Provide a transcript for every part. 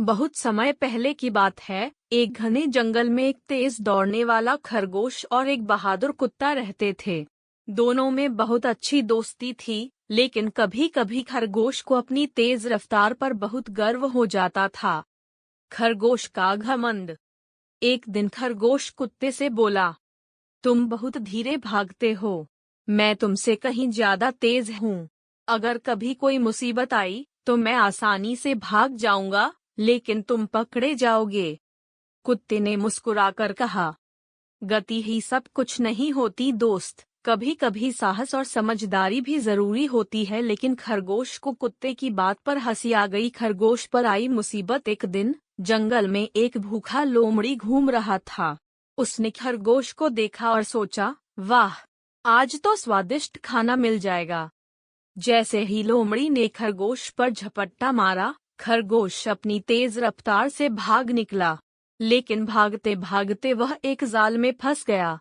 बहुत समय पहले की बात है। एक घने जंगल में एक तेज दौड़ने वाला खरगोश और एक बहादुर कुत्ता रहते थे। दोनों में बहुत अच्छी दोस्ती थी, लेकिन कभी कभी खरगोश को अपनी तेज रफ्तार पर बहुत गर्व हो जाता था। खरगोश का घमंड। एक दिन खरगोश कुत्ते से बोला, तुम बहुत धीरे भागते हो। मैं तुमसे कहीं ज्यादा तेज हूँ। अगर कभी कोई मुसीबत आई तो मैं आसानी से भाग जाऊंगा, लेकिन तुम पकड़े जाओगे। कुत्ते ने मुस्कुराकर कहा, गति ही सब कुछ नहीं होती दोस्त, कभी कभी साहस और समझदारी भी जरूरी होती है। लेकिन खरगोश को कुत्ते की बात पर हंसी आ गई। खरगोश पर आई मुसीबत। एक दिन जंगल में एक भूखा लोमड़ी घूम रहा था। उसने खरगोश को देखा और सोचा, वाह, आज तो स्वादिष्ट खाना मिल जाएगा। जैसे ही लोमड़ी ने खरगोश पर झपट्टा मारा, खरगोश अपनी तेज रफ्तार से भाग निकला। लेकिन भागते भागते वह एक जाल में फंस गया।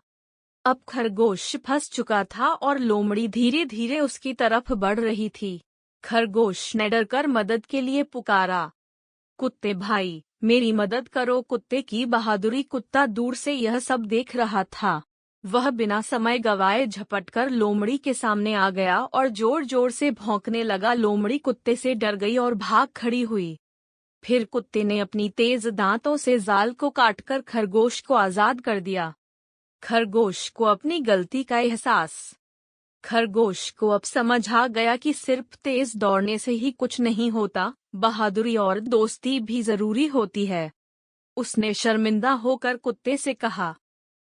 अब खरगोश फंस चुका था और लोमड़ी धीरे धीरे उसकी तरफ बढ़ रही थी। खरगोश ने डरकर मदद के लिए पुकारा, कुत्ते भाई, मेरी मदद करो। कुत्ते की बहादुरी। कुत्ता दूर से यह सब देख रहा था। वह बिना समय गवाए झपटकर लोमड़ी के सामने आ गया और जोर जोर से भौंकने लगा। लोमड़ी कुत्ते से डर गई और भाग खड़ी हुई। फिर कुत्ते ने अपनी तेज दांतों से जाल को काटकर खरगोश को आजाद कर दिया। खरगोश को अपनी गलती का एहसास। खरगोश को अब समझ आ गया कि सिर्फ तेज दौड़ने से ही कुछ नहीं होता, बहादुरी और दोस्ती भी जरूरी होती है। उसने शर्मिंदा होकर कुत्ते से कहा,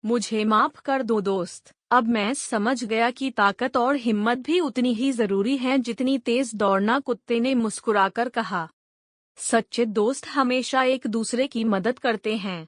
मुझे माफ कर दो दोस्त, अब मैं समझ गया कि ताकत और हिम्मत भी उतनी ही जरूरी है जितनी तेज दौड़ना। कुत्ते ने मुस्कुराकर कहा, सच्चे दोस्त हमेशा एक दूसरे की मदद करते हैं।